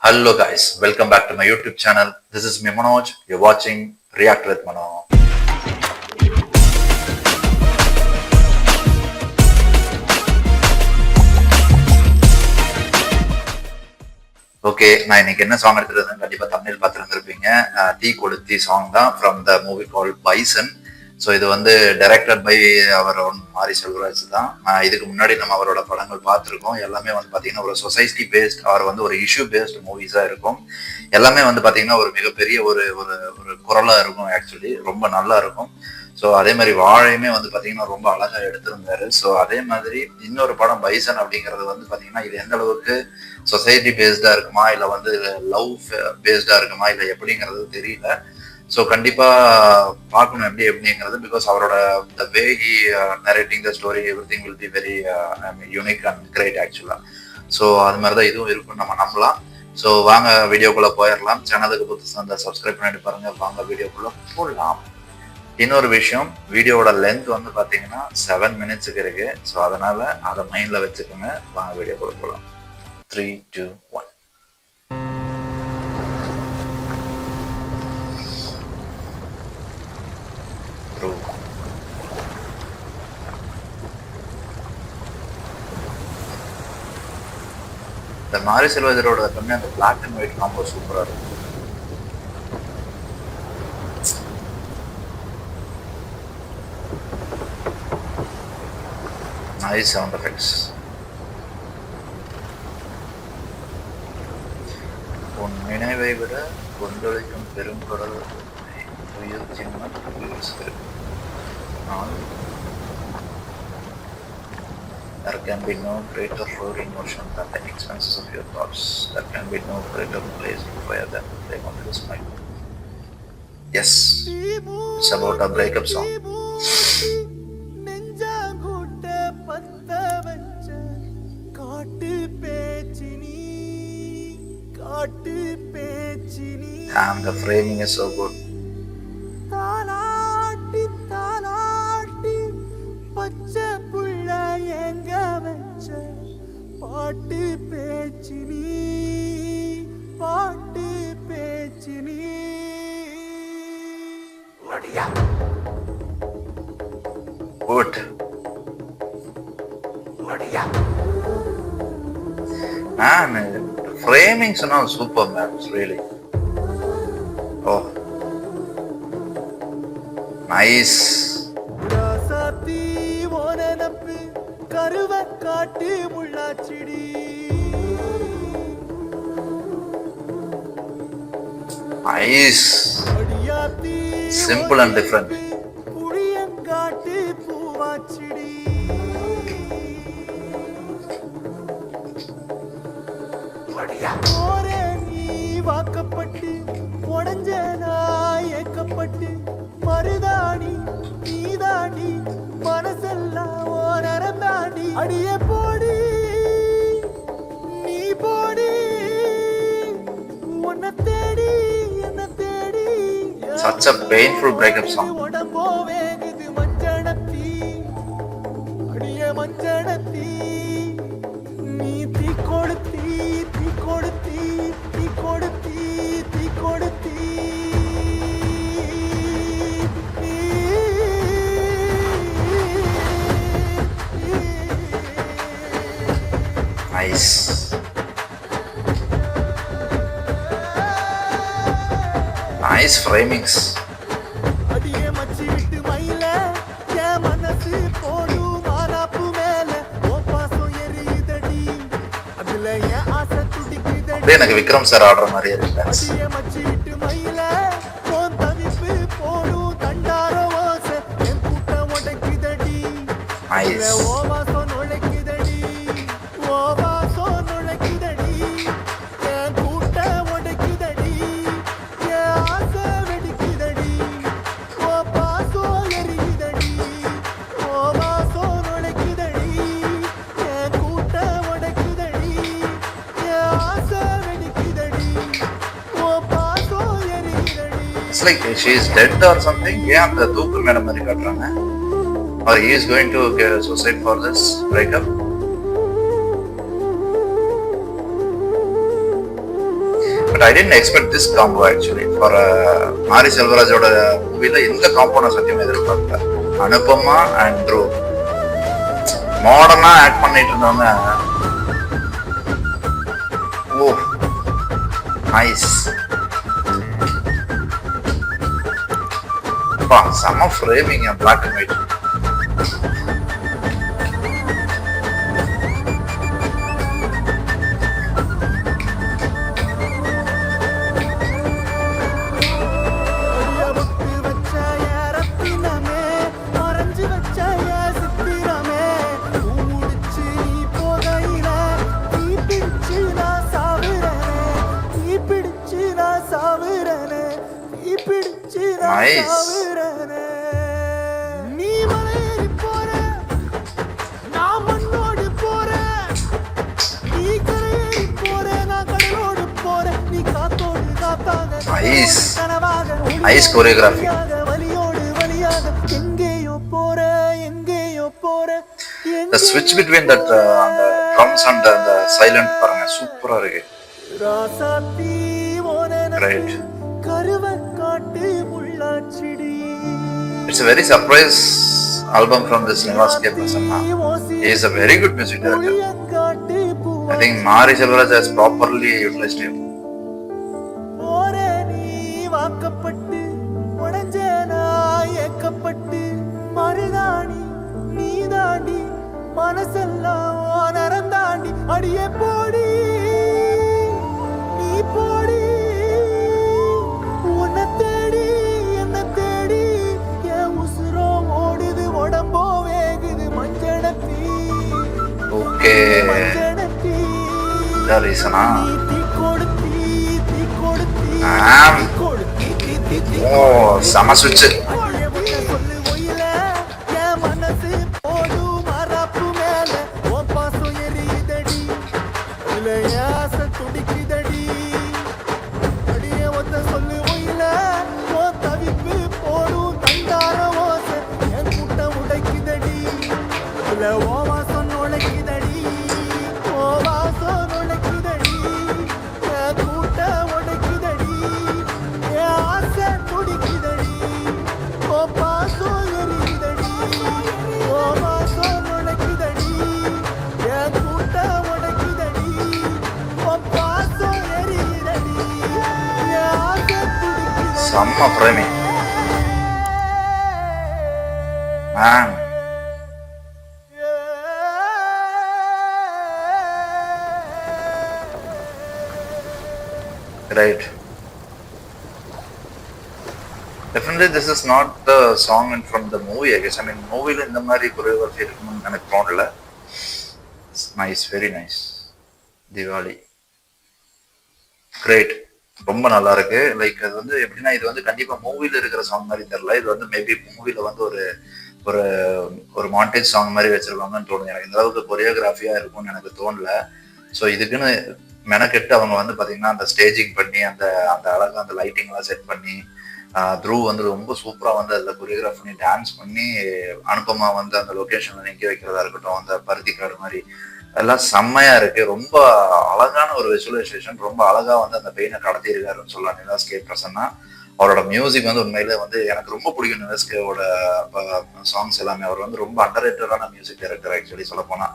Hello guys, welcome back to my YouTube channel. This is me Manoj. You're watching React with Manoj. Okay, நான் இன்னைக்கு என்ன song எடுத்துருந்தேன் கண்டிப்பா Tamil பார்த்துருந்துருப்பீங்க. Tea கொளுத்தி song தான் from the movie call bison. So இது வந்து directed by அவர் மாரி செல்வராஜ் தான். இதுக்கு முன்னாடி நம்ம அவரோட படங்கள் பார்த்துருக்கோம். எல்லாமே வந்து பார்த்தீங்கன்னா ஒரு சொசைட்டி பேஸ்ட் அவர் வந்து ஒரு இஷ்யூ பேஸ்ட் மூவிஸாக இருக்கும். எல்லாமே வந்து பார்த்தீங்கன்னா ஒரு மிகப்பெரிய ஒரு ஒரு ஒரு குரலாக இருக்கும். ஆக்சுவலி ரொம்ப நல்லா இருக்கும். ஸோ அதே மாதிரி வாழையுமே வந்து பார்த்தீங்கன்னா ரொம்ப அழகாக எடுத்திருந்தாரு. ஸோ அதே மாதிரி இன்னொரு படம் பைசன் அப்படிங்கிறது வந்து பார்த்தீங்கன்னா இது எந்த அளவுக்கு சொசைட்டி பேஸ்டாக இருக்குமா இல்லை வந்து லவ் பேஸ்டாக இருக்குமா இல்லை எப்படிங்கிறது தெரியல. ஸோ கண்டிப்பாக பார்க்கணும் எப்படிங்கிறது. பிகாஸ் அவரோட the way he narrating the story everything will be very unique and great ஆக்சுவலாக. ஸோ அது மாதிரி தான் இதுவும் இருக்குன்னு நம்ம நம்பலாம். ஸோ வாங்க வீடியோக்குள்ளே போயிடலாம். சேனலுக்கு புதுசு அந்த சப்ஸ்கிரைப் பண்ணிட்டு பாருங்க. வாங்க வீடியோக்குள்ளே போடலாம். இன்னொரு விஷயம், வீடியோவோட லென்த் வந்து பார்த்தீங்கன்னா 7 minutes இருக்கு. ஸோ அதனால அதை மைண்டில் வச்சுக்கோங்க. வாங்க வீடியோக்குள்ளே போகலாம். 3, 2, 1. இந்த மாரி செல்வதரோட கம்மி அந்த பிளாக் அண்ட் ஒயிட் காம்போ சூப்பராக இருக்கும். Nice sound effects. உன் நினைவை விட கொந்தளிக்கும் பெருங்குடல் உயிர் சின்ன There can be no greater roaring motion than the expanses of your thoughts. There can be no greater blaze of fire than the flame of your smile. Yes, it's about a breakup song. And the framing is so good. பாட்டு பேச்சினி பாட்டு பேச்சினி வடியா good வடியா man, framing சொன்னா super man, really. Oh, nice. ராசாத்தி ஓனனப்பு கருவ காட்டு முள்ளாச்சிடி. Nice. Simple and different. புளியங்காட்டு பூவாச்சிடி. ஓரே நீ வாக்கப்பட்டு உடஞ்ச நாய் ஏக்கப்பட்டு மருதாணி நீதாண்டி மனசெல்லாம் ஓரந்தாண்டி அடியே போடி நீ போடி உன்னை தேடி என்ன தேடி. Such a painful breakup song. உடம்போ வேகுது மஞ்சனத்தி அடியே மஞ்சனத்தி நீ தீ கொடுத்தி தீ கொடுத்தி தீ கொடுத்தி தீ கொடுத்தி. Nice. Nice framings. அடியே மச்சி விட்டு மயில ஏ மனசு போடு மாராப்பு மேல ஓ பாசம் எரியுதடி அதுல ஏ ஆசை துடிக்குதடி. அப்படியே எனக்கு விக்ரம் சார் ஆடுற மாதிரியே இருக்கு. அடியே மச்சி விட்டு மயில கோன் தவிப்பு போடு தண்டார ஓசை என் கூட்டம் உடைக்குதடி. Nice. ஓ வாசம் நுழைக்குதடி ஓ வாசம் நுழைக்குதடி என் கூட்டம் உடைக்குதடி என் ஆசை வெடிக்குதடி ஓ பாசம் எரியுதடி ஓ வாசம் நுழைக்குதடி என் கூட்டம் உடைக்குதடி என் ஆசை வெடிக்குதடி ஓ பாசம் எரியுதடி. It's like she is dead or something. ஏன் அந்த தூக்கு மேல மாதிரி காட்டுறாங்க? Or he is going to get suicide for this breakup? But I didn't expect this combo actually for Mari செல்வராஜோட மூவில இந்த காம்போ நான் சத்தியமா எதிர்பார்க்கல. அனுபமா அண்ட் த்ரூ மாடர்னா ஆக்ட் பண்ணிட்டு இருந்தவங்க. Oh nice. செம framing black and white. Nice. Nice. Nice choreography. The switch between that the drums and the silent பாருங்க சூப்பரா இருக்கு. Great. It's a very surprise album from this Srinivas K. Prasanna. He is a very good music director. I think Mari Selvaraj has properly utilized him. Okay. The reason, oh, sama switch. Sama framing. Man. Right. Definitely this is not the song from the movie, I guess. I mean, movie la indha mari choreography irukkum enak thodala. It's nice, very nice. Diwali. Great. ரொம்ப நல்லா இருக்கு. Like அது வந்து எப்படின்னா இது வந்து கண்டிப்பா மூவில இருக்கிற சாங் மாதிரி தெரியல. இது வந்து மேபி மூவில வந்து ஒரு ஒரு ஒரு மாண்டேஜ் சாங் மாதிரி வச்சிருக்காங்கன்னு தோணுது எனக்கு. இந்த அளவுக்கு கொரியோகிராஃபியா இருக்கும்னு எனக்கு தோணல. ஸோ இதுக்குன்னு மெனக்கெட்டு அவங்க வந்து பாத்தீங்கன்னா அந்த ஸ்டேஜிங் பண்ணி அந்த அந்த அழகா அந்த லைட்டிங் எல்லாம் செட் பண்ணி த்ரூ வந்து ரொம்ப சூப்பரா வந்து அதுல கொரியோகிராஃப் பண்ணி டான்ஸ் பண்ணி அனுப்பமா வந்து அந்த லொகேஷன்ல நிக்க வைக்கிறதா இருக்கட்டும், அந்த பருத்தி காடு மாதிரி எல்லாம் செம்மையா இருக்கு. ரொம்ப அழகான ஒரு விசுவலைசேஷன். ரொம்ப அழகா வந்து அந்த பெயினை கடத்தியிருக்காருன்னு சொல்லலாம் நிவாஸ் கே பிரசன்னா. அவரோட மியூசிக் வந்து உண்மையிலே வந்து எனக்கு ரொம்ப பிடிக்கும். நிவாஸ் கேவோட சாங்ஸ் எல்லாமே. அவர் வந்து ரொம்ப அண்டர்ரேட்டடான மியூசிக் டைரக்டர். ஆக்சுவலி சொல்ல போனா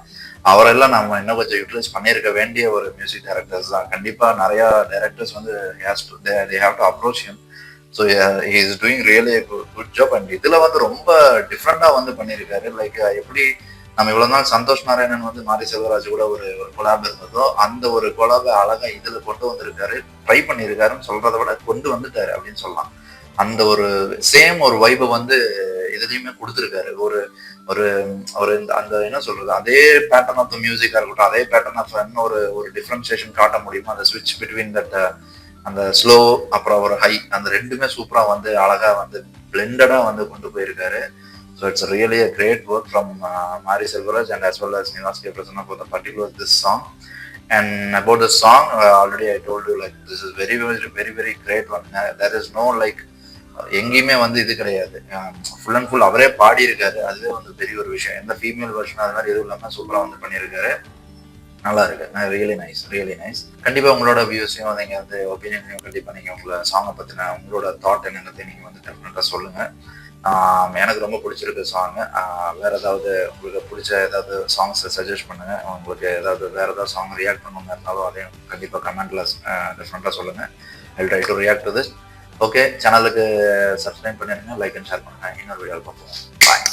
அவரெல்லாம் நம்ம இன்னும் கொஞ்சம் யூட்டிலைஸ் பண்ணியிருக்க வேண்டிய ஒரு மியூசிக் டைரக்டர்ஸ் தான். கண்டிப்பா நிறைய டைரக்டர்ஸ் வந்து they have to approach him. So he is doing really a good job. And இதுல வந்து ரொம்ப டிஃப்ரெண்டா வந்து பண்ணியிருக்காரு. லைக் எப்படி நம்ம இவ்வளவு நாள் சந்தோஷ் நாராயணன் வந்து மாரி செல்வராஜ் கூட ஒரு கொலாப் இருந்ததோ அந்த ஒரு கொலாப அழகா இதுல கொண்டு வந்திருக்காரு. ட்ரை பண்ணியிருக்காருன்னு சொல்றதை விட கொண்டு வந்துட்டாரு அப்படின்னு சொல்லலாம். அந்த ஒரு சேம் ஒரு வைபை வந்து இதுலயுமே கொடுத்துருக்காரு. ஒரு ஒரு ஒரு அந்த என்ன சொல்றது, அதே பேட்டர்ன் ஆஃப் த மியூசிக்கா இருக்கட்டும், அதே பேட்டர்ன் ஆஃப் ஒரு ஒரு டிஃபரன்சியேஷன் காட்ட முடியுமா அந்த ஸ்விட்ச் பிட்வீன் தட் அந்த ஸ்லோ அப்புறம் ஒரு ஹை, அந்த ரெண்டுமே சூப்பரா வந்து அழகா வந்து பிளெண்டடா வந்து கொண்டு போயிருக்காரு. So it's really a great work from Mari Selvaraj and as well as Srinivas K. Prasanna for the particular this song. And about the song, already I told you like this is very very very very great one. There is no like எங்கேயுமே வந்து இது கிடையாது, full and full அவரே பாடி இருக்காரு. அதுவே வந்து பெரிய ஒரு விஷயம். எந்த ஃபீமேல் வெர்ஷன் அது மாதிரி எதுவும் இல்லாம சூப்பரா வந்து பண்ணியிருக்காரு. நல்லா இருக்கு. Really nice, really nice. கண்டிப்பா உங்களோட வியூஸையும் நீங்க வந்து ஒப்பீனியனையும் கண்டிப்பா நீங்க உங்கள சாங்க பத்தின உங்களோட தாட் என்னங்கிறத நீங்க வந்து டெஃபினட்டா சொல்லுங்க. எனக்கு ரொம்ப பிடிச்சிருக்கு சாங். வேற ஏதாவது உங்களுக்கு பிடிச்ச ஏதாவது சாங்ஸ் சஜஸ்ட் பண்ணுங்க. உங்களுக்கு ஏதாவது வேற ஏதாவது சாங் ரியாக்ட் பண்ணணும்னு இருந்தாலும் அதையும் கண்டிப்பா கமெண்ட்ல டெஃபினட்டா சொல்லுங்க. I try to react to this. Okay, சேனலுக்கு சப்ஸ்கிரைப் பண்ணிருங்க, லைக் அண்ட் ஷேர் பண்ணுங்க. இன்னொரு வீடியோவில் பார்ப்போம். பாய்.